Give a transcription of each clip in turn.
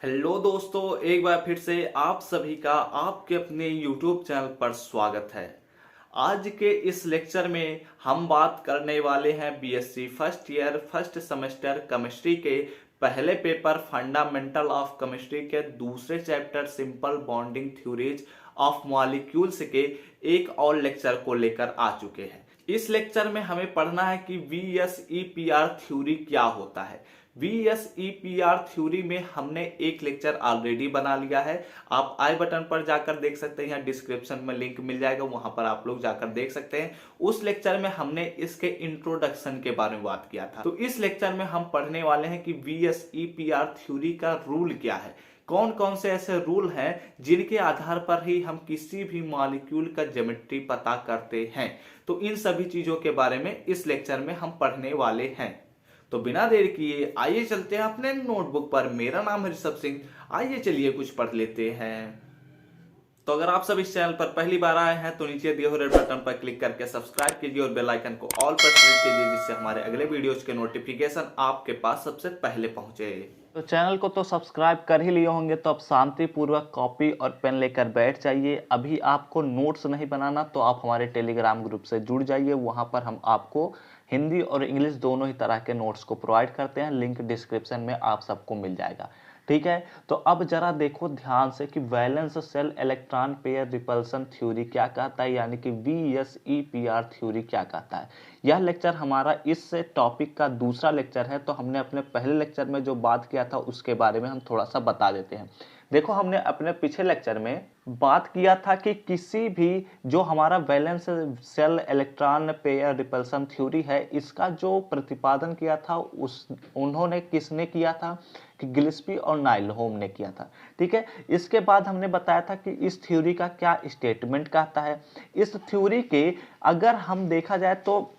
Hello दोस्तों, एक बार फिर से आप सभी का आपके अपने YouTube चैनल पर स्वागत है। आज के इस लेक्चर में हम बात करने वाले हैं BSc first year first semester chemistry के पहले पेपर फंडामेंटल ऑफ केमिस्ट्री के दूसरे chapter simple bonding theories of molecules के एक और लेक्चर को लेकर आ चुके हैं। इस लेक्चर में हमें पढ़ना है कि VSEPR थ्योरी क्या होता है। VSEPR थ्योरी में हमने एक लेक्चर ऑलरेडी बना लिया है। आप आई बटन पर जाकर देख सकते हैं, यहाँ डिस्क्रिप्शन में लिंक मिल जाएगा, वहां पर आप लोग जाकर देख सकते हैं। उस लेक्चर में हमने इसके इंट्रोडक्शन के बारे में बात किया था। तो इस लेक्चर में हम पढ़ने वाले हैं कि VSEPR थ्योरी का रूल क्या है, कौन कौन से ऐसे रूल हैं जिनके आधार पर ही हम किसी भी मॉलिक्यूल का ज्योमेट्री पता करते हैं। तो इन सभी चीजों के बारे में इस लेक्चर में हम पढ़ने वाले हैं। तो बिना देर किए आइए चलते हैं अपने नोटबुक पर। मेरा नाम है ऋषभ सिंह। आइए चलिए कुछ पढ़ लेते हैं। तो अगर आप सब इस चैनल पर पहली बार आए हैं तो नीचे दिए हुए रेड बटन पर क्लिक करके सब्सक्राइब कीजिए और बेल आइकन को ऑल पर क्लिक कीजिए, जिससे हमारे अगले वीडियोज के नोटिफिकेशन आपके पास सबसे पहले पहुंचे। तो चैनल को तो सब्सक्राइब कर ही लिए होंगे, तो अब शांतिपूर्वक कॉपी और पेन लेकर बैठ जाइए। अभी आपको नोट्स नहीं बनाना तो आप हमारे टेलीग्राम ग्रुप से जुड़ जाइए। वहां पर हम आपको हिंदी और इंग्लिश दोनों ही तरह के नोट्स को प्रोवाइड करते हैं। लिंक डिस्क्रिप्शन में आप सबको मिल जाएगा। ठीक है, तो अब जरा देखो ध्यान से कि valence shell electron pair repulsion theory क्या कहता है, यानी कि VSEPR थ्योरी क्या कहता है। यह लेक्चर हमारा इस टॉपिक का दूसरा लेक्चर है। तो हमने अपने पहले लेक्चर में जो बात किया था उसके बारे में हम थोड़ा सा बता देते हैं। देखो, हमने अपने पिछले लेक्चर में बात किया था कि किसी भी जो हमारा valence shell electron pair repulsion theory है, इसका जो प्रतिपादन किया था उन्होंने किसने किया था कि गिल्सपी और नाइलहोम ने किया था। ठीक है, इसके बाद हमने बताया था कि इस थ्योरी का क्या स्टेटमेंट कहता है। इस थ्योरी के अगर हम देखा जाए तो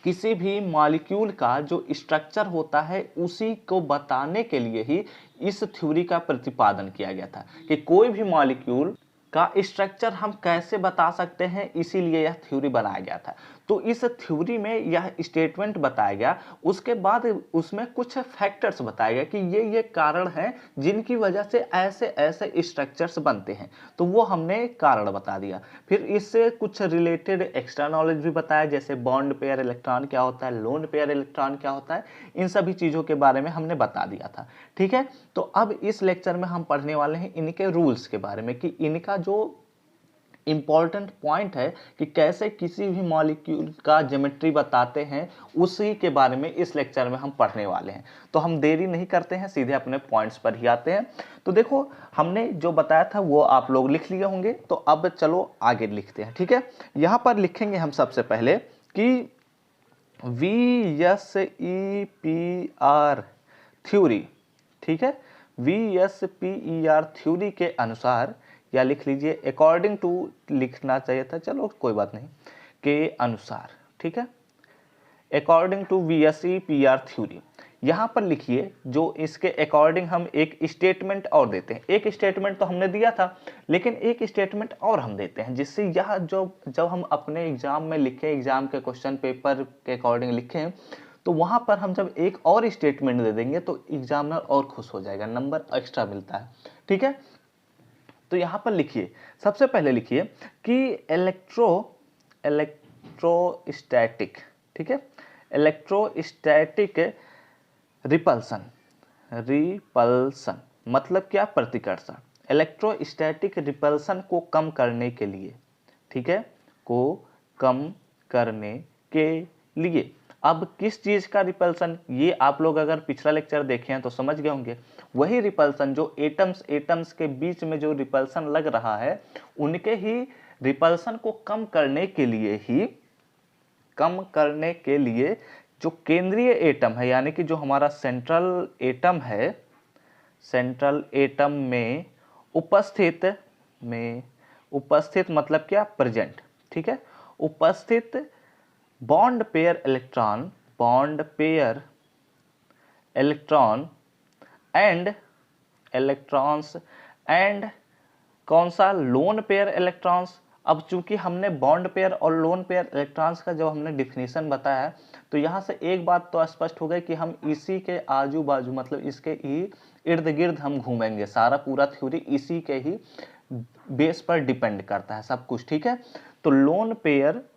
किसी भी मॉलिक्यूल का जो स्ट्रक्चर होता है उसी को बताने के लिए ही इस थ्योरी का प्रतिपादन किया गया था कि कोई भी मॉलिक्यूल का स्ट्रक्चर हम कैसे बता सकते हैं, इसीलिए यह थ्योरी बनाया गया था। तो इस थ्योरी में यह स्टेटमेंट बताया गया, उसके बाद उसमें कुछ फैक्टर्स बताया गया कि ये कारण हैं जिनकी वजह से ऐसे ऐसे स्ट्रक्चर्स बनते हैं। तो वो हमने कारण बता दिया। फिर इससे कुछ रिलेटेड एक्स्ट्रा नॉलेज भी बताया, जैसे बॉन्ड पेयर इलेक्ट्रॉन क्या होता है, लोन पेयर इलेक्ट्रॉन क्या होता है, इन सभी चीज़ों के बारे में हमने बता दिया था। ठीक है, तो अब इस लेक्चर में हम पढ़ने वाले हैं इनके रूल्स के बारे में कि इनका जो इंपॉर्टेंट पॉइंट है कि कैसे किसी भी मॉलिक्यूल का ज्योमेट्री बताते हैं, उसी के बारे में इस लेक्चर में हम पढ़ने वाले हैं। तो हम देरी नहीं करते हैं, सीधे अपने पॉइंट्स पर ही आते हैं। तो देखो, हमने जो बताया था वो आप लोग लिख लिए होंगे, तो अब चलो आगे लिखते हैं। ठीक है, यहाँ पर लिखेंगे हम सबसे पहले कि VSEPR थ्योरी। ठीक है, VSEPR थ्योरी के अनुसार, या लिख लीजिए अकॉर्डिंग टू लिखना चाहिए था, चलो कोई बात नहीं, के अनुसार। ठीक है, अकॉर्डिंग टू VSEPR थ्योरी। यहां पर लिखिए जो इसके अकॉर्डिंग हम एक स्टेटमेंट और देते हैं। एक स्टेटमेंट तो हमने दिया था, लेकिन एक स्टेटमेंट और हम देते हैं, जिससे यह जो जब हम अपने एग्जाम में लिखें, एग्जाम के क्वेश्चन पेपर के अकॉर्डिंग लिखें, तो वहां पर हम जब एक और स्टेटमेंट दे देंगे तो एग्जामिनर और खुश हो जाएगा, नंबर एक्स्ट्रा मिलता है। ठीक है, तो यहां पर लिखिए, सबसे पहले लिखिए कि इलेक्ट्रोस्टैटिक, ठीक है, इलेक्ट्रोस्टैटिक रिपल्सन मतलब क्या, प्रतिकर्षण। इलेक्ट्रोस्टैटिक रिपल्सन को कम करने के लिए, ठीक है, को कम करने के लिए, अब किस चीज का रिपल्सन, ये आप लोग अगर पिछला लेक्चर देखे हैं तो समझ गए होंगे। वही रिपल्सन जो एटम्स के बीच में जो रिपल्सन लग रहा है, उनके ही रिपल्सन को कम करने के लिए जो केंद्रीय एटम है, यानी कि जो हमारा सेंट्रल एटम है, सेंट्रल एटम में उपस्थित मतलब क्या, प्रेजेंट। ठीक है, उपस्थित bond pair electron and electrons and कौन सा, लोन पेयर इलेक्ट्रॉन्स। अब चूंकि हमने बॉन्ड पेयर और लोन पेयर इलेक्ट्रॉन्स का जब हमने डिफिनीशन बताया है, तो यहाँ से एक बात तो स्पष्ट हो गई कि हम इसी के आजू बाजू मतलब इसके ही इर्द गिर्द हम घूमेंगे। सारा पूरा थ्योरी इसी के ही बेस पर डिपेंड करता है सब कुछ, ठीक है। तो लोन पेयर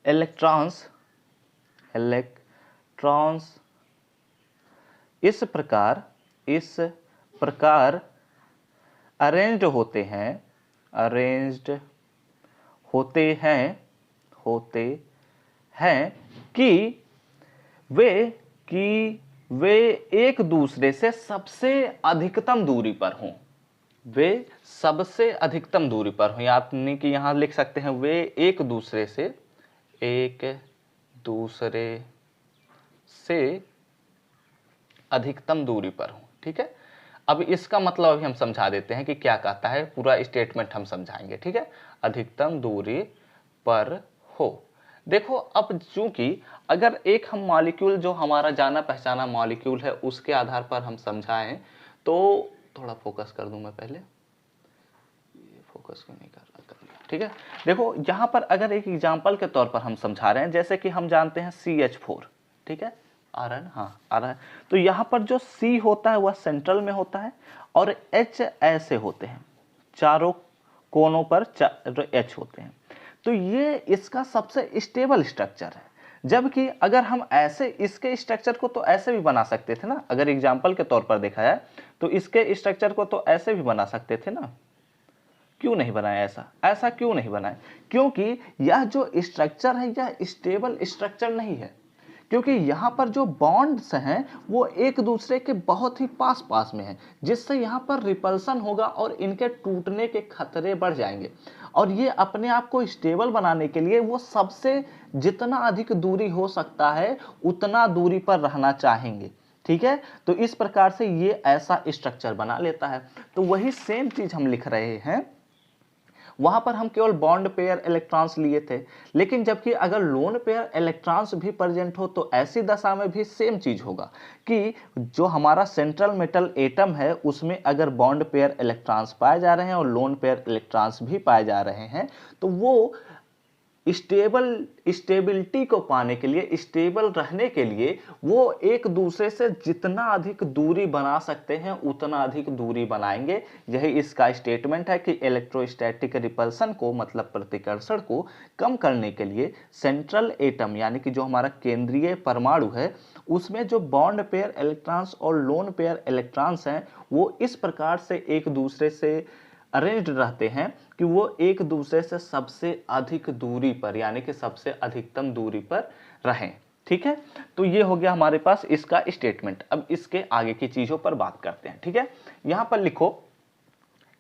इलेक्ट्रॉन्स इस प्रकार अरेंज्ड होते हैं कि वे एक दूसरे से सबसे अधिकतम दूरी पर हों। वे सबसे अधिकतम दूरी पर हों, यानी कि यहां लिख सकते हैं वे एक दूसरे से अधिकतम दूरी पर हों, ठीक है। अब इसका मतलब अभी हम समझा देते हैं कि क्या कहता है, पूरा स्टेटमेंट हम समझाएंगे, ठीक है। अधिकतम दूरी पर हो। देखो अब चूंकि अगर एक हम मॉलिक्यूल जो हमारा जाना पहचाना मॉलिक्यूल है उसके आधार पर हम समझाएं तो थोड़ा फोकस कर दूं मैं पहले, ये फोकस क्यों नहीं कर रहा, कर लिया, ठीक है। देखो यहां पर अगर एक एग्जांपल के तौर पर हम समझा रहे हैं, जैसे कि हम जानते हैं CH4, ठीक है, आ रहा है ना, हाँ आ रहा है। तो यहां पर जो C होता है वह सेंट्रल में होता है और H ऐसे होते हैं, चारों कोनों पर H होते हैं। तो ये इसका सबसे स्टेबल स्ट्रक्चर है। जबकि अगर हम ऐसे इसके स्ट्रक्चर को तो ऐसे भी बना सकते थे ना, अगर एग्जांपल के तौर पर देखा जाए तो इसके स्ट्रक्चर को तो ऐसे भी बना सकते थे ना, क्यों नहीं बनाया ऐसा क्यों नहीं बनाया? क्योंकि यह जो स्ट्रक्चर है यह स्टेबल स्ट्रक्चर नहीं है, क्योंकि यहाँ पर जो बॉन्ड्स हैं वो एक दूसरे के बहुत ही पास पास में हैं, जिससे यहाँ पर रिपल्सन होगा और इनके टूटने के खतरे बढ़ जाएंगे। और ये अपने आप को स्टेबल बनाने के लिए वो सबसे जितना अधिक दूरी हो सकता है उतना दूरी पर रहना चाहेंगे, ठीक है। तो इस प्रकार से ये ऐसा स्ट्रक्चर बना लेता है। तो वही सेम चीज हम लिख रहे हैं, वहां पर हम केवल बॉन्ड पेयर इलेक्ट्रॉन्स लिए थे, लेकिन जबकि अगर लोन पेयर इलेक्ट्रॉन्स भी प्रेजेंट हो तो ऐसी दशा में भी सेम चीज होगा कि जो हमारा सेंट्रल मेटल एटम है उसमें अगर बॉन्ड पेयर इलेक्ट्रॉन्स पाए जा रहे हैं और लोन पेयर इलेक्ट्रॉन्स भी पाए जा रहे हैं तो वो स्टेबिलिटी को पाने के लिए, स्टेबल रहने के लिए वो एक दूसरे से जितना अधिक दूरी बना सकते हैं उतना अधिक दूरी बनाएंगे। यही इसका स्टेटमेंट है कि इलेक्ट्रोस्टैटिक रिपल्सन को, मतलब प्रतिकर्षण को कम करने के लिए सेंट्रल एटम यानी कि जो हमारा केंद्रीय परमाणु है उसमें जो बॉन्ड पेयर इलेक्ट्रॉन्स और लोन पेयर इलेक्ट्रॉन्स हैं वो इस प्रकार से एक दूसरे से अरेंज्ड रहते हैं कि वो एक दूसरे से सबसे अधिक दूरी पर यानी कि सबसे अधिकतम दूरी पर रहें, ठीक है। तो ये हो गया हमारे पास इसका स्टेटमेंट। अब इसके आगे की चीजों पर बात करते हैं, ठीक है। यहां पर लिखो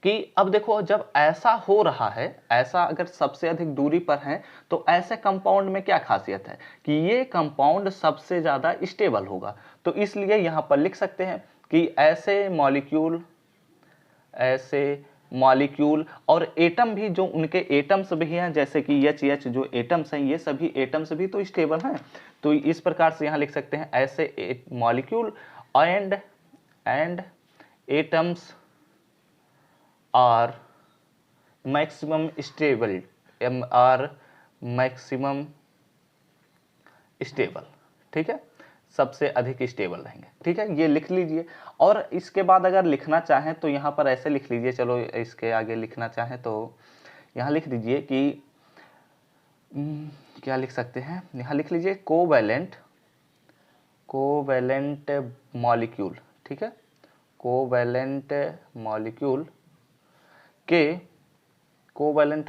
कि अब देखो जब ऐसा हो रहा है, ऐसा अगर सबसे अधिक दूरी पर है तो ऐसे कंपाउंड में क्या खासियत है कि ये कंपाउंड सबसे ज्यादा स्टेबल होगा। तो इसलिए यहां पर लिख सकते हैं कि ऐसे मॉलिक्यूल और एटम भी, जो उनके एटम्स भी हैं जैसे कि H जो एटम्स हैं ये सभी एटम्स भी तो स्टेबल हैं। तो इस प्रकार से यहां लिख सकते हैं ऐसे molecule and atoms are maximum stable, ठीक है, सबसे अधिक स्टेबल रहेंगे, ठीक है। ये लिख लीजिए। और इसके बाद अगर लिखना चाहें तो यहाँ पर ऐसे लिख लीजिए, चलो इसके आगे लिखना चाहें तो यहाँ लिख दीजिए कि क्या लिख सकते हैं, यहाँ लिख लीजिए कोवैलेंट मॉलिक्यूल, ठीक है। कोवैलेंट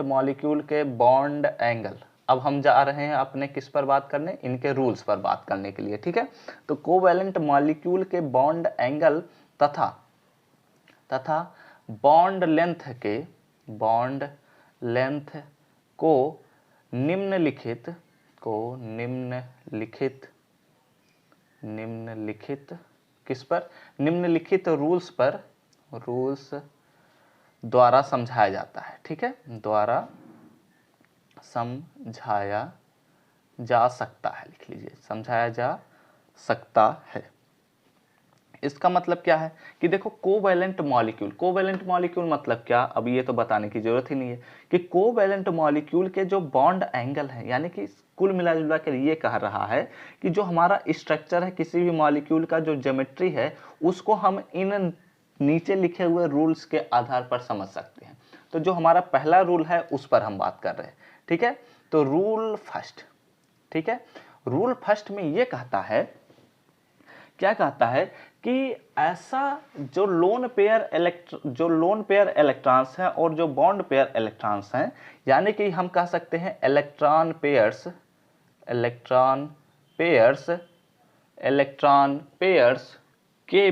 मॉलिक्यूल के बॉन्ड एंगल। अब हम जा रहे हैं अपने किस पर बात करने, इनके रूल्स पर बात करने के लिए, ठीक है। तो कोवैलेंट मॉलिक्यूल के बॉन्ड एंगल तथा बॉन्ड लेंथ को निम्नलिखित किस पर, निम्नलिखित रूल्स द्वारा समझाया जाता है, ठीक है, द्वारा समझाया जा सकता है, लिख लीजिए समझाया जा सकता है। इसका मतलब क्या है कि देखो कोवैलेंट मॉलिक्यूल मतलब क्या, अब ये तो बताने की जरूरत ही नहीं है कि कोवैलेंट मॉलिक्यूल के जो बॉन्ड एंगल है, यानी कि कुल मिला जुला कर ये कह रहा है कि जो हमारा स्ट्रक्चर है किसी भी मॉलिक्यूल का, जो ज्योमेट्री है, उसको हम इन नीचे लिखे हुए रूल्स के आधार पर समझ सकते हैं। तो जो हमारा पहला रूल है उस पर हम बात कर रहे हैं, ठीक है। तो रूल फर्स्ट, ठीक है, रूल फर्स्ट में ये कहता है, क्या कहता है कि ऐसा जो लोन पेयर इलेक्ट्रॉन्स हैं और जो बॉन्ड पेयर इलेक्ट्रॉन्स हैं, यानी कि हम कह सकते हैं इलेक्ट्रॉन पेयर्स के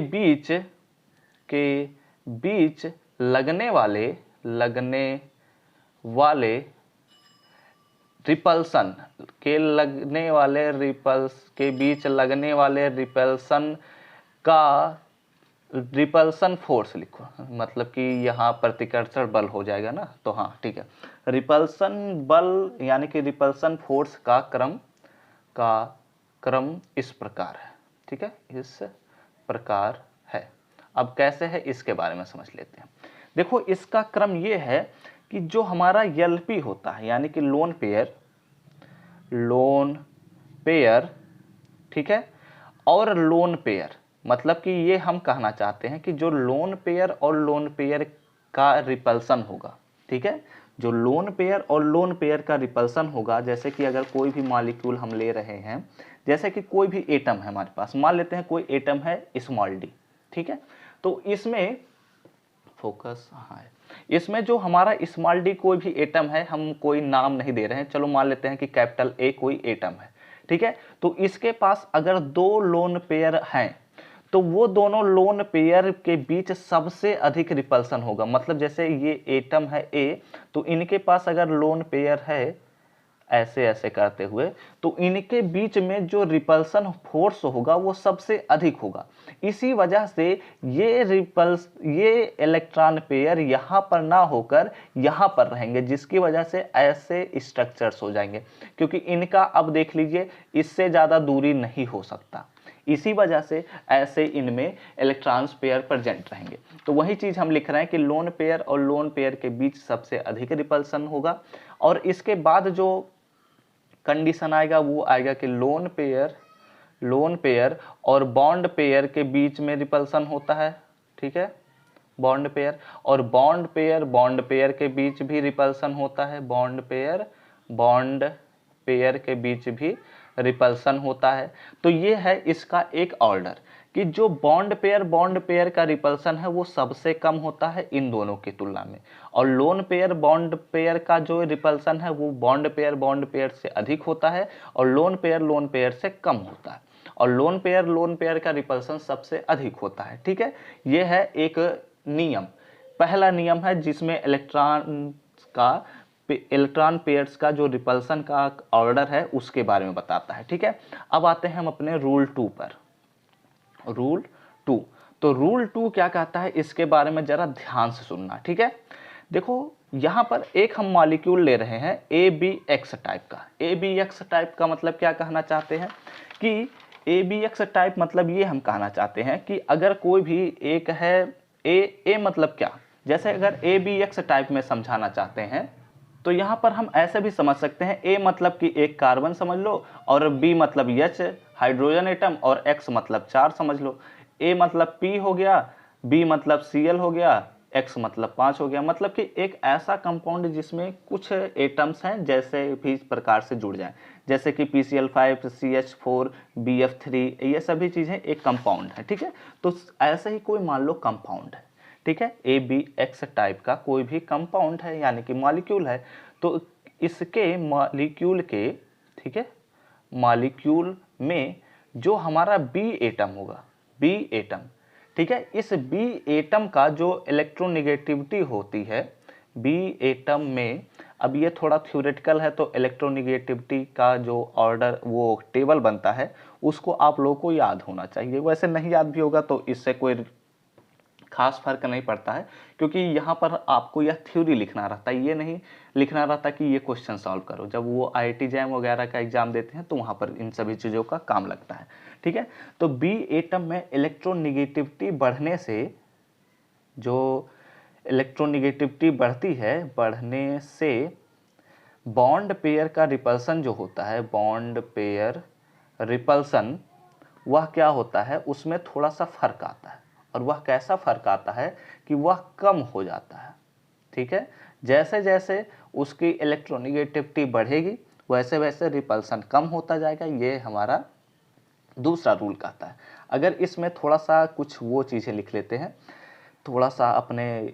बीच लगने वाले रिपल्सन के बीच लगने वाले रिपल्सन का रिपल्सन फोर्स लिखो, मतलब कि यहाँ प्रतिकर्षण बल हो जाएगा ना, तो हाँ ठीक है, रिपल्सन बल यानी कि रिपल्सन फोर्स का क्रम इस प्रकार है, ठीक है, इस प्रकार है। अब कैसे है इसके बारे में समझ लेते हैं। देखो इसका क्रम ये है कि जो हमारा एलपी होता है, यानी कि लोन पेयर, ठीक है, और लोन पेयर, मतलब कि ये हम कहना चाहते हैं कि जो लोन पेयर और लोन पेयर का रिपल्सन होगा, ठीक है, जो लोन पेयर और लोन पेयर का रिपल्सन होगा, जैसे कि अगर कोई भी मॉलिक्यूल हम ले रहे हैं, जैसे कि कोई भी एटम है हमारे पास, मान लेते हैं कोई एटम है स्मॉल डी, ठीक है, तो इसमें फोकस, हाँ, इसमें जो हमारा स्मॉल डी कोई भी एटम है, हम कोई नाम नहीं दे रहे हैं, चलो मान लेते हैं कि कैपिटल ए कोई एटम है, ठीक है, तो इसके पास अगर दो लोन पेयर हैं तो वो दोनों लोन पेयर के बीच सबसे अधिक रिपल्सन होगा। मतलब जैसे ये एटम है ए, तो इनके पास अगर लोन पेयर है ऐसे ऐसे करते हुए, तो इनके बीच में जो रिपल्सन फोर्स होगा वो सबसे अधिक होगा। इसी वजह से ये इलेक्ट्रॉन पेयर यहाँ पर ना होकर यहाँ पर रहेंगे, जिसकी वजह से ऐसे स्ट्रक्चर्स हो जाएंगे, क्योंकि इनका अब देख लीजिए इससे ज़्यादा दूरी नहीं हो सकता, इसी वजह से ऐसे इनमें इलेक्ट्रॉन्स पेयर प्रेजेंट रहेंगे। तो वही चीज़ हम लिख रहे हैं कि लोन पेयर और लोन पेयर के बीच सबसे अधिक रिपल्सन होगा। और इसके बाद जो कंडीशन आएगा वो आएगा कि लोन पेयर और बॉन्ड पेयर के बीच में रिपल्सन होता है, ठीक है, बॉन्ड पेयर, और बॉन्ड पेयर के बीच भी रिपल्सन होता है, बॉन्ड पेयर के बीच भी रिपल्सन होता है। तो ये है इसका एक ऑर्डर कि जो बॉन्ड पेयर का रिपल्सन है वो सबसे कम होता है इन दोनों की तुलना में, और लोन पेयर बॉन्ड पेयर का जो रिपल्सन है वो बॉन्ड पेयर से अधिक होता है, और लोन पेयर से कम होता है, और लोन पेयर का रिपल्सन सबसे अधिक होता है, ठीक है। ये है एक नियम, पहला नियम है जिसमें इलेक्ट्रॉन पेयर्स का जो रिपल्सन का ऑर्डर है उसके बारे में बताता है, ठीक है। अब आते हैं हम अपने रूल 2 पर। रूल 2, तो रूल 2 क्या कहता है इसके बारे में जरा ध्यान से सुनना, ठीक है। देखो यहां पर एक हम मॉलिक्यूल ले रहे हैं ABX टाइप का। ABX टाइप का मतलब क्या कहना चाहते हैं कि ABX टाइप मतलब ये हम कहना चाहते हैं कि अगर कोई भी एक है A मतलब क्या, जैसे अगर ABX टाइप में समझाना चाहते हैं तो यहाँ पर हम ऐसे भी समझ सकते हैं, A मतलब कि एक कार्बन समझ लो, और B मतलब H हाइड्रोजन एटम, और X मतलब 4 समझ लो। A मतलब P हो गया, B मतलब Cl हो गया, X मतलब 5 हो गया। मतलब कि एक ऐसा कंपाउंड जिसमें कुछ एटम्स हैं जैसे भी इस प्रकार से जुड़ जाएं, जैसे कि PCl5 CH4 BF3, ये सभी चीज़ें एक कंपाउंड है, ठीक है। तो ऐसे ही कोई मान लो कंपाउंड है, ठीक है, ABX टाइप का कोई भी कंपाउंड है यानी कि मॉलिक्यूल है, तो इसके मॉलिक्यूल के, ठीक है, मॉलिक्यूल में जो हमारा B एटम होगा, B एटम, ठीक है, इस B एटम का जो इलेक्ट्रोनेगेटिविटी होती है B एटम में, अब ये थोड़ा थ्योरेटिकल है तो इलेक्ट्रोनेगेटिविटी का जो ऑर्डर वो टेबल बनता है उसको आप लोगों को याद होना चाहिए, वैसे नहीं याद भी होगा तो इससे कोई खास फर्क नहीं पड़ता है, क्योंकि यहाँ पर आपको यह थ्योरी लिखना रहता है, ये नहीं लिखना रहता कि ये क्वेश्चन सॉल्व करो। जब वो IIT जैम वगैरह का एग्जाम देते हैं तो वहाँ पर इन सभी चीज़ों का काम लगता है। ठीक है, तो बी एटम में इलेक्ट्रोनिगेटिविटी बढ़ने से, जो इलेक्ट्रोनिगेटिविटी बढ़ती है, बढ़ने से बॉन्ड पेयर का रिपल्सन जो होता है, बॉन्ड पेयर रिपल्सन, वह क्या होता है, उसमें थोड़ा सा फर्क आता है। और वह कैसा फर्क आता है कि वह कम हो जाता है। ठीक है, जैसे जैसे उसकी इलेक्ट्रोनिगेटिविटी बढ़ेगी वैसे वैसे रिपल्सन कम होता जाएगा। ये हमारा दूसरा रूल कहता है। अगर इसमें थोड़ा सा कुछ वो चीज़ें लिख लेते हैं, थोड़ा सा अपने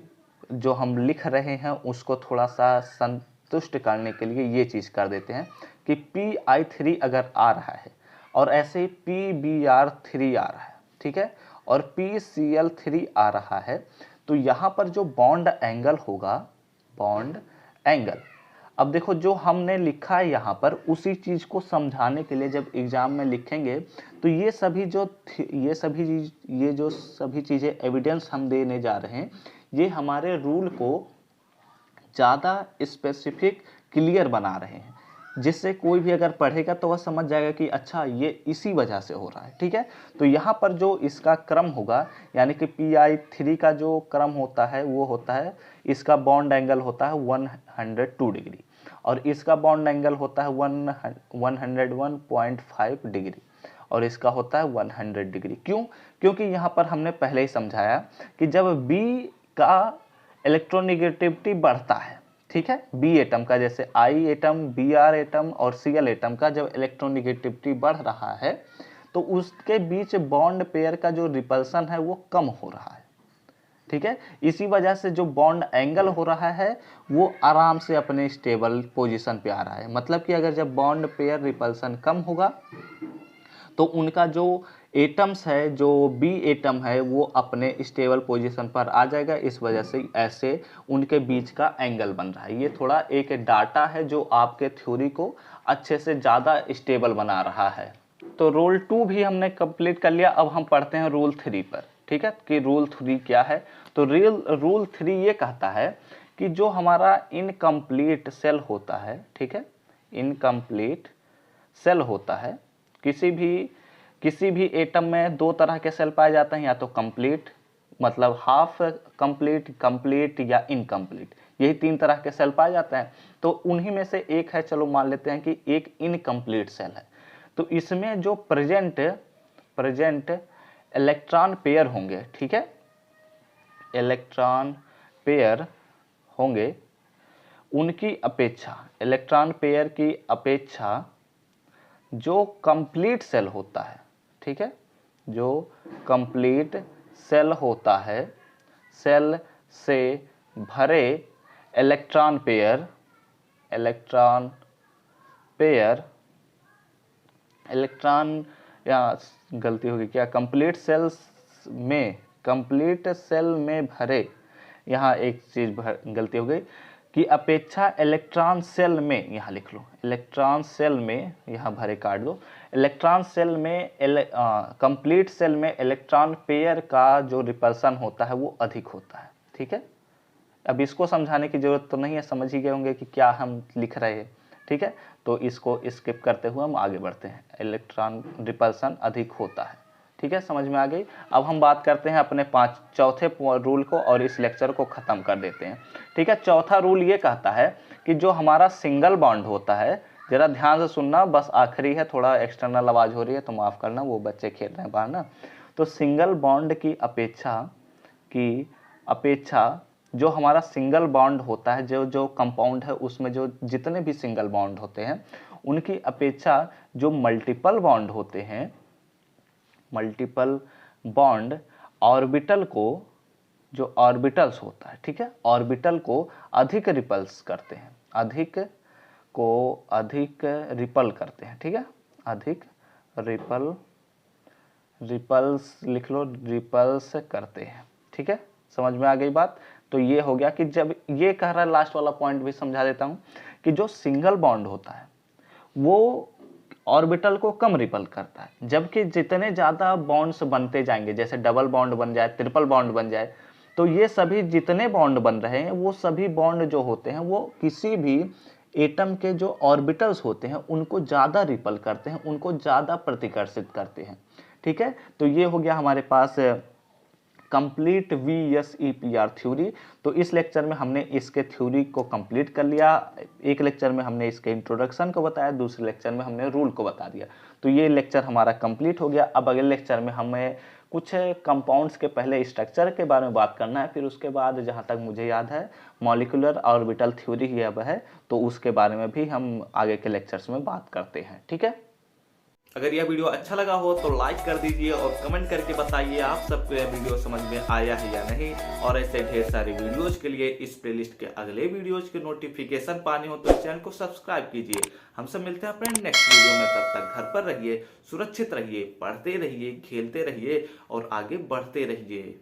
जो हम लिख रहे हैं उसको थोड़ा सा संतुष्ट करने के लिए ये चीज़ कर देते हैं कि Pi3 अगर आ रहा है और ऐसे ही PBr3 आ रहा है, ठीक है, और PCl3 आ रहा है, तो यहाँ पर जो बॉन्ड एंगल होगा, बॉन्ड एंगल, अब देखो जो हमने लिखा है यहाँ पर, उसी चीज़ को समझाने के लिए जब एग्जाम में लिखेंगे तो ये जो सभी चीज़ें एविडेंस हम देने जा रहे हैं, ये हमारे रूल को ज़्यादा स्पेसिफिक क्लियर बना रहे हैं, जिससे कोई भी अगर पढ़ेगा तो वह समझ जाएगा कि अच्छा ये इसी वजह से हो रहा है। ठीक है, तो यहाँ पर जो इसका क्रम होगा, यानी कि Pi3 का जो क्रम होता है वो होता है, इसका बॉन्ड एंगल होता है 102 डिग्री और इसका बॉन्ड एंगल होता है 101.5 डिग्री और इसका होता है 100 डिग्री। क्यों? क्योंकि यहाँ पर हमने पहले ही समझाया कि जब B का इलेक्ट्रोनिगेटिविटी बढ़ता है, ठीक है, बी एटम का, जैसे I एटम, Br एटम और Cl एटम का जब इलेक्ट्रोनिगेटिविटी बढ़ रहा है तो उसके बीच बॉन्ड पेयर का जो रिपल्सन है वो कम हो रहा है। ठीक है, इसी वजह से जो बॉन्ड एंगल हो रहा है वो आराम से अपने स्टेबल पोजीशन पे आ रहा है। मतलब कि अगर जब बॉन्ड पेयर रिपल्सन कम होगा तो उनका जो एटम्स है, जो बी एटम है, वो अपने स्टेबल पोजीशन पर आ जाएगा। इस वजह से ऐसे उनके बीच का एंगल बन रहा है। ये थोड़ा एक डाटा है जो आपके थ्योरी को अच्छे से ज़्यादा स्टेबल बना रहा है। तो रूल 2 भी हमने कंप्लीट कर लिया। अब हम पढ़ते हैं रूल 3 पर। ठीक है, कि रूल 3 क्या है। तो रूल 3 ये कहता है कि जो हमारा इनकम्प्लीट सेल होता है, ठीक है, इनकम्प्लीट सेल होता है, किसी भी एटम में दो तरह के सेल पाए जाते हैं, या तो कंप्लीट मतलब हाफ कंप्लीट, कंप्लीट या इनकम्प्लीट, यही तीन तरह के सेल पाए जाते हैं। तो उन्हीं में से एक है, चलो मान लेते हैं कि एक इनकम्प्लीट सेल है। तो इसमें जो प्रेजेंट इलेक्ट्रॉन पेयर होंगे, ठीक है, इलेक्ट्रॉन पेयर होंगे, उनकी अपेक्षा, इलेक्ट्रॉन पेयर की अपेक्षा जो कंप्लीट सेल होता है, ठीक है, जो कंप्लीट सेल होता है, सेल से भरे इलेक्ट्रॉन पेयर, या गलती होगी क्या, कंप्लीट सेल में भरे, यहाँ एक चीज गलती हो गई कि अपेक्षा इलेक्ट्रॉन सेल में, यहाँ लिख लो इलेक्ट्रॉन सेल में, यहाँ भरे काट दो, इलेक्ट्रॉन सेल में कंप्लीट सेल में इलेक्ट्रॉन पेयर का जो रिपल्सन होता है वो अधिक होता है। ठीक है, अब इसको समझाने की जरूरत तो नहीं है, समझ ही गए होंगे कि क्या हम लिख रहे हैं। ठीक है, तो इसको स्किप करते हुए हम आगे बढ़ते हैं। इलेक्ट्रॉन रिपल्सन अधिक होता है। ठीक है, समझ में आ गई। अब हम बात करते हैं अपने चौथे रूल को और इस लेक्चर को ख़त्म कर देते हैं। ठीक है, चौथा रूल ये कहता है कि जो हमारा सिंगल बॉन्ड होता है, ज़रा ध्यान से सुनना, बस आखिरी है, थोड़ा एक्सटर्नल आवाज़ हो रही है तो माफ़ करना, वो बच्चे खेल रहे हैं बाहर ना। तो सिंगल बॉन्ड की अपेक्षा जो हमारा सिंगल बॉन्ड होता है, जो कंपाउंड है उसमें जो जितने भी सिंगल बॉन्ड होते हैं, उनकी अपेक्षा जो मल्टीपल बॉन्ड होते हैं, मल्टीपल बॉन्ड ऑर्बिटल को, जो ऑर्बिटल्स होता है, ठीक है, ऑर्बिटल को अधिक रिपल्स करते हैं, अधिक रिपल करते हैं। ठीक है, अधिक रिपल्स लिख लो, रिपल्स करते हैं। ठीक है, समझ में आ गई बात। तो ये हो गया कि जब ये कह रहा है, लास्ट वाला पॉइंट भी समझा देता हूं कि जो सिंगल बॉन्ड होता है वो ऑर्बिटल को कम रिपल करता है, जबकि जितने ज़्यादा बॉन्ड्स बनते जाएंगे, जैसे डबल बॉन्ड बन जाए, ट्रिपल बॉन्ड बन जाए, तो ये सभी जितने बॉन्ड बन रहे हैं वो सभी बॉन्ड जो होते हैं वो किसी भी एटम के जो ऑर्बिटल्स होते हैं उनको ज़्यादा रिपल करते हैं, उनको ज़्यादा प्रतिकर्षित करते हैं। ठीक है, तो ये हो गया हमारे पास कंप्लीट VSEPR थ्योरी। तो इस लेक्चर में हमने इसके थ्योरी को कंप्लीट कर लिया। एक लेक्चर में हमने इसके इंट्रोडक्शन को बताया, दूसरे लेक्चर में हमने रूल को बता दिया। तो ये लेक्चर हमारा कंप्लीट हो गया। अब अगले लेक्चर में हमें कुछ कंपाउंड्स के पहले स्ट्रक्चर के बारे में बात करना है, फिर उसके बाद जहाँ तक मुझे याद है मॉलिक्यूलर ऑर्बिटल थ्योरी ही अब है, तो उसके बारे में भी हम आगे के लेक्चर्स में बात करते हैं। ठीक है, अगर यह वीडियो अच्छा लगा हो तो लाइक कर दीजिए और कमेंट करके बताइए आप सबको यह वीडियो समझ में आया है या नहीं। और ऐसे ढेर सारे वीडियोज के लिए इस प्लेलिस्ट के अगले वीडियोज के नोटिफिकेशन पाने हो तो इस चैनल को सब्सक्राइब कीजिए। हम सब मिलते हैं अपने नेक्स्ट वीडियो में, तब तक घर पर रहिए, सुरक्षित रहिए, पढ़ते रहिए, खेलते रहिए और आगे बढ़ते रहिए।